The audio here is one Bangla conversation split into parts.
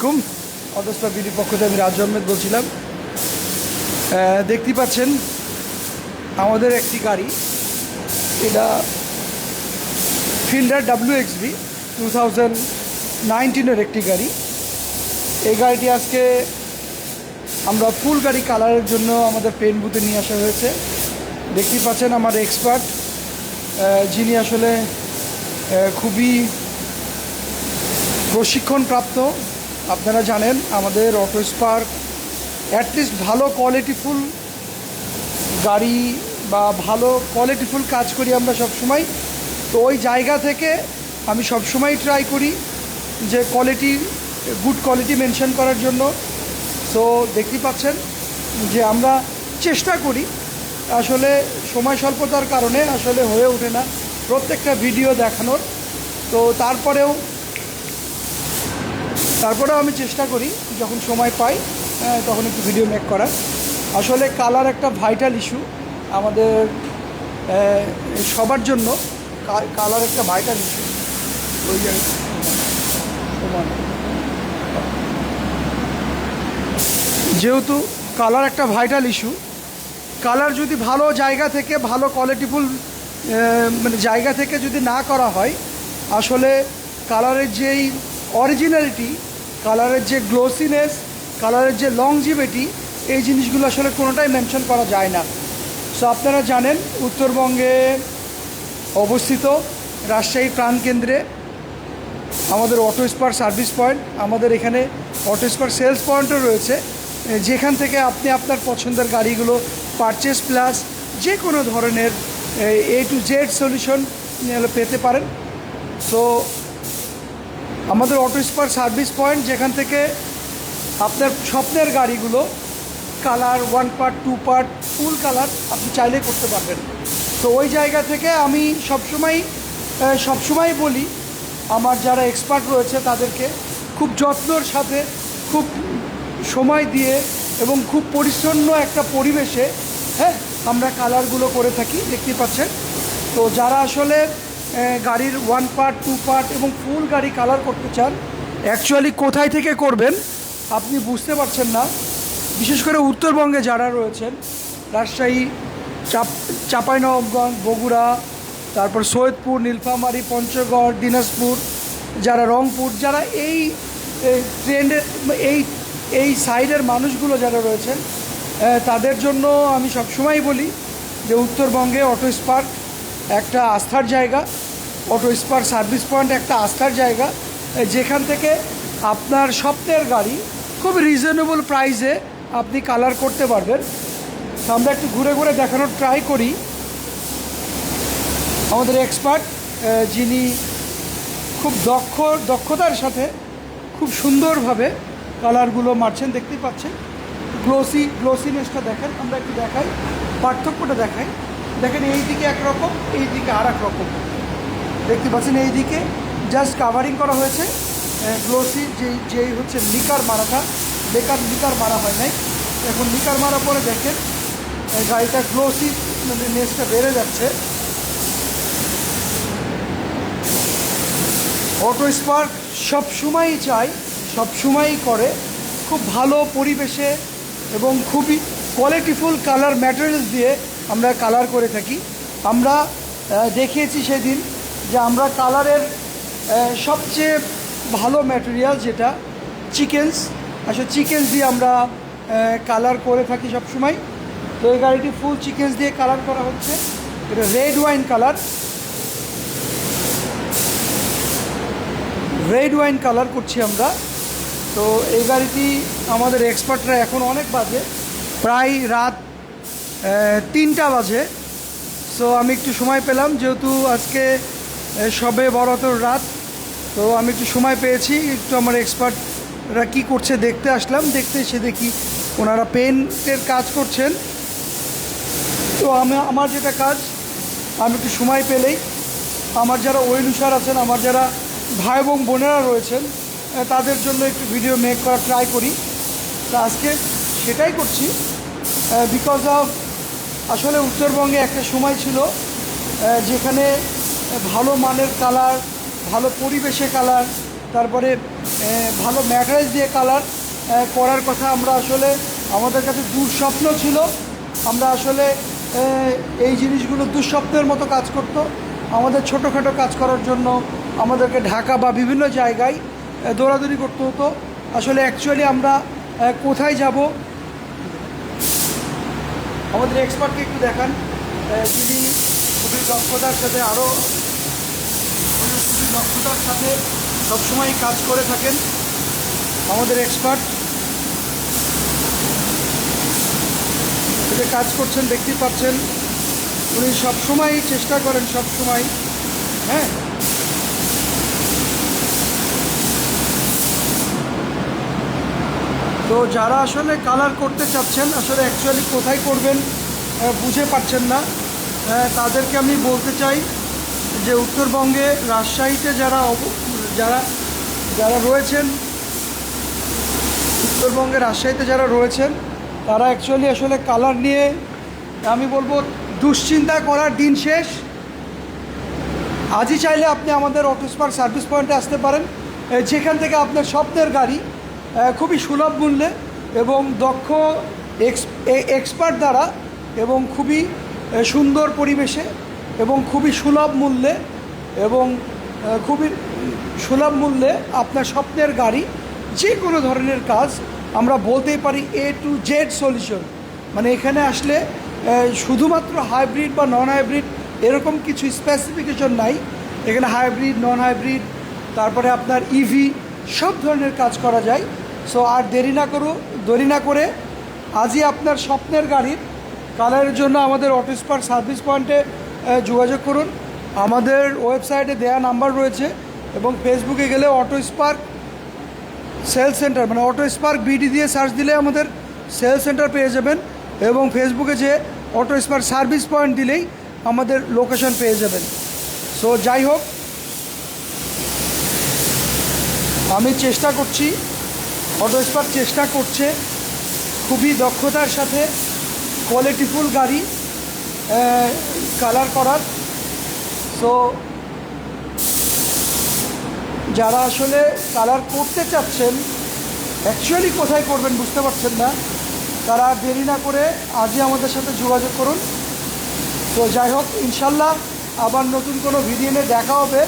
কুম অটোস্টপ বিডির পক্ষ থেকে আমি রাজু আহমেদ বলছিলাম। দেখতে পাচ্ছেন আমাদের একটি গাড়ি, এটা ফিল্ডার WXB 2019-এর একটি গাড়ি। এই গাড়িটি আজকে আমরা ফুল গাড়ি কালারের জন্য আমাদের পেন্ট বুথে নিয়ে আসা হয়েছে। দেখতে পাচ্ছেন আমার এক্সপার্ট, যিনি আসলে খুবই প্রশিক্ষণপ্রাপ্ত। আপনারা জানেন আমাদের অটো স্পার্ক অ্যাটলিস্ট ভালো কোয়ালিটিফুল গাড়ি বা ভালো কোয়ালিটিফুল কাজ করি আমরা সবসময়। তো ওই জায়গা থেকে আমি সবসময় ট্রাই করি যে গুড কোয়ালিটি মেনশন করার জন্য। সো দেখতে পাচ্ছেন যে আমরা চেষ্টা করি, আসলে সময় স্বল্পতার কারণে আসলে হয়ে ওঠে না প্রত্যেকটা ভিডিও দেখানোর। তো তারপরেও আমি চেষ্টা করি যখন সময় পাই তখন একটু ভিডিও মেক করার। আসলে কালার একটা ভাইটাল ইস্যু আমাদের সবার জন্য। কালার একটা ভাইটাল ইস্যু। ওই যেহেতু কালার একটা ভাইটাল ইস্যু, কালার যদি ভালো জায়গা থেকে ভালো কোয়ালিটিফুল জায়গা থেকে যদি না করা হয়, আসলে কালারের যেই অরিজিনালিটি, কালারের যে গ্লোসিনেস, কালারের যে লংজিভিটি, এই জিনিসগুলো আসলে কোনোটাই মেনশন করা যায় না। সো আপনারা জানেন উত্তরবঙ্গে অবস্থিত রাজশাহী প্রাণকেন্দ্রে আমাদের অটো স্পার্ক সার্ভিস পয়েন্ট, আমাদের এখানে অটো স্পার্ক সেলস পয়েন্টও রয়েছে, যেখান থেকে আপনি আপনার পছন্দের গাড়িগুলো পারচেস প্লাস যে কোনো ধরনের A to Z সলিউশন পেতে পারেন। সো আমাদের অটো স্পার্ক সার্ভিস পয়েন্ট, যেখান থেকে আপনার স্বপ্নের গাড়িগুলো colour 1 part 2 part full colour আপনি চাইলে করতে পারবেন। তো ওই জায়গা থেকে আমি সবসময় বলি আমার যারা এক্সপার্ট রয়েছে তাদেরকে খুব যত্নর সাথে, খুব সময় দিয়ে এবং খুব পরিচ্ছন্ন একটা পরিবেশে আমরা কালারগুলো করে থাকি, দেখতে পাচ্ছেন। তো যারা আসলে গাড়ির 1 পার্ট 2 পার্ট এবং ফুল গাড়ি কালার করতে চান, অ্যাকচুয়ালি কোথায় থেকে করবেন আপনি বুঝতে পারছেন না। বিশেষ করে উত্তরবঙ্গে যারা রয়েছেন, রাজশাহী, চাঁপাইনবাবগঞ্জ, বগুড়া, তারপর সৈয়দপুর, নীলফামারী, পঞ্চগড়, দিনাজপুর, যারা রংপুর, যারা এই ট্রেন্ডের এই সাইডের মানুষগুলো যারা রয়েছেন, তাদের জন্য আমি সবসময় বলি যে উত্তরবঙ্গে অটো স্পার্ক একটা আস্থার জায়গা, অটো স্পার্ক সার্ভিস পয়েন্ট একটা আস্থার জায়গা, যেখান থেকে আপনার স্বপ্নের গাড়ি খুব রিজনেবল প্রাইসে আপনি কালার করতে পারবেন। আমরা একটু ঘুরে ঘুরে দেখানোর ট্রাই করি। আমাদের এক্সপার্ট, যিনি খুব দক্ষতার সাথে খুব সুন্দরভাবে কালারগুলো মারছেন, দেখতেই পাচ্ছেন। গ্লোসিনেসটা দেখেন, আমরা একটু দেখাই, পার্থক্যটা দেখাই। দেখেন এই দিকে একরকম, এই দিকে আর এক রকম, দেখতে পাচ্ছেন। এই দিকে জাস্ট কাভারিং করা হয়েছে গ্লোসি, যেই হচ্ছে লিকার মারাটা, লিকার মারা হয় নাই। এখন লিকার মারা পরে দেখেন গাড়িটা গ্লোসি নেসটা বেড়ে যাচ্ছে। অটো স্পার্ক সবসময়ই চাই, সবসময়ই করে খুব ভালো পরিবেশে এবং খুবই কোয়ালিটিফুল কালার ম্যাটেরিয়ালস দিয়ে আমরা কালার করে থাকি। আমরা দেখিয়েছি সেদিন যে আমরা কালারের সবচেয়ে ভালো ম্যাটেরিয়াল যেটা চিকেন্স, আসলে চিকেন্স দিয়ে আমরা কালার করে থাকি সবসময়। তো এই গাড়িটি ফুল চিকেন্স দিয়ে কালার করা হচ্ছে। এটা রেড ওয়াইন কালার করছি আমরা। তো এই গাড়িটি আমাদের এক্সপার্টরা, এখন অনেক বাজে, প্রায় রাত 3টা বাজে। সো আমি একটু সময় পেলাম, যেহেতু আজকে সবে বরাতর রাত, তো আমি একটু সময় পেয়েছি, একটু আমার এক্সপার্টরা কী করছে দেখতে আসলাম। দেখতে এসে দেখি ওনারা পেন্টের কাজ করছেন। তো আমার যেটা কাজ, আমি একটু সময় পেলেই আমার যারা ওয়েলুসার আছেন, আমার যারা ভাই এবং বোনেরা রয়েছেন, তাদের জন্য একটু ভিডিও মেক করার ট্রাই করি। তা আজকে সেটাই করছি, বিকজ অফ আসলে উত্তরবঙ্গে একটা সময় ছিল যেখানে ভালো মানের কালার, ভালো পরিবেশে কালার, তারপরে ভালো ম্যাটেরিয়ালস দিয়ে কালার করার কথা আমরা আসলে আমাদের কাছে দুঃস্বপ্ন ছিল। আমরা আসলে এই জিনিসগুলো দুঃস্বপ্নের মতো কাজ করতো। আমাদের ছোটোখাটো কাজ করার জন্য আমাদেরকে ঢাকা বা বিভিন্ন জায়গায় দৌড়াদৌড়ি করতে হতো। আসলে অ্যাকচুয়ালি আমরা কোথায় যাব, আমাদের এক্সপার্টকে একটু দেখান, যিনি খুবই দক্ষতার সাথে খুবই দক্ষতার সাথে সবসময় কাজ করে থাকেন। আমাদের এক্সপার্ট যে কাজ করছেন দেখতেই পাচ্ছেন, উনি সবসময় চেষ্টা করেন, সবসময়। হ্যাঁ, তো যারা আসলে কালার করতে চাচ্ছেন, আসলে অ্যাকচুয়ালি কোথায় করবেন বুঝে পাচ্ছেন না, তাদেরকে আমি বলতে চাই যে উত্তরবঙ্গে রাজশাহীতে যারা যারা রয়েছেন, উত্তরবঙ্গে রাজশাহীতে যারা রয়েছেন, তারা অ্যাকচুয়ালি আসলে কালার নিয়ে আমি বলবো দুশ্চিন্তা করার দিন শেষ। আজই চাইলে আপনি আমাদের অটোস্পার্ক সার্ভিস পয়েন্টে আসতে পারেন, যেখান থেকে আপনার স্বপ্নের গাড়ি খুবই সুলভ মূল্যে এবং দক্ষ এক্সপার্ট দ্বারা এবং খুবই সুন্দর পরিবেশে এবং খুবই সুলভ মূল্যে এবং খুবই সুলভ মূল্যে আপনার স্বপ্নের গাড়ি যে কোনো ধরনের কাজ আমরা বলতেই পারি A to Z সলিউশন। মানে এখানে আসলে শুধুমাত্র হাইব্রিড বা নন হাইব্রিড এরকম কিছু স্পেসিফিকেশন নাই। এখানে হাইব্রিড, নন হাইব্রিড, তারপরে আপনার ইভি সব ধরনের কাজ করা যায়। সো আর দেরি না করে আজই আপনার স্বপ্নের গাড়ির কালারের জন্য আমাদের অটোস্পার্ক সার্ভিস পয়েন্টে যোগাযোগ করুন। আমাদের ওয়েবসাইটে দেয়া নাম্বার রয়েছে এবং ফেসবুকে গেলে অটোস্পার্ক সেল সেন্টার, মানে অটোস্পার্ক বিডি দিয়ে সার্চ দিলে আমাদের সেল সেন্টার পেয়ে যাবেন এবং ফেসবুকে যে অটোস্পার্ক সার্ভিস পয়েন্ট দিলেই আমাদের লোকেশন পেয়ে যাবেন। সো যাই হোক, আমি চেষ্টা করছি, অটোস্পার্ক চেষ্টা করছে খুবই দক্ষতার সাথে কোয়ালিটিফুল গাড়ি কালার করার। সো যারা আসলে কালার করতে চাচ্ছেন, অ্যাকচুয়ালি কোথায় করবেন বুঝতে পারছেন না, তারা দেরি না করে আজই আমাদের সাথে যোগাযোগ করুন। তো যাই হোক, ইনশাল্লাহ আবার নতুন কোনো ভিডিও নিয়ে দেখা হবে।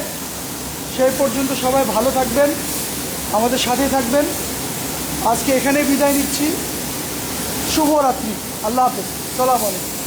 সেই পর্যন্ত সবাই ভালো থাকবেন, আমাদের সাথে থাকবেন। আজকে এখানে বিদায় নিচ্ছি। শুভরাত্রি, আল্লাহ হাফেজ, সালাম আলাইকুম।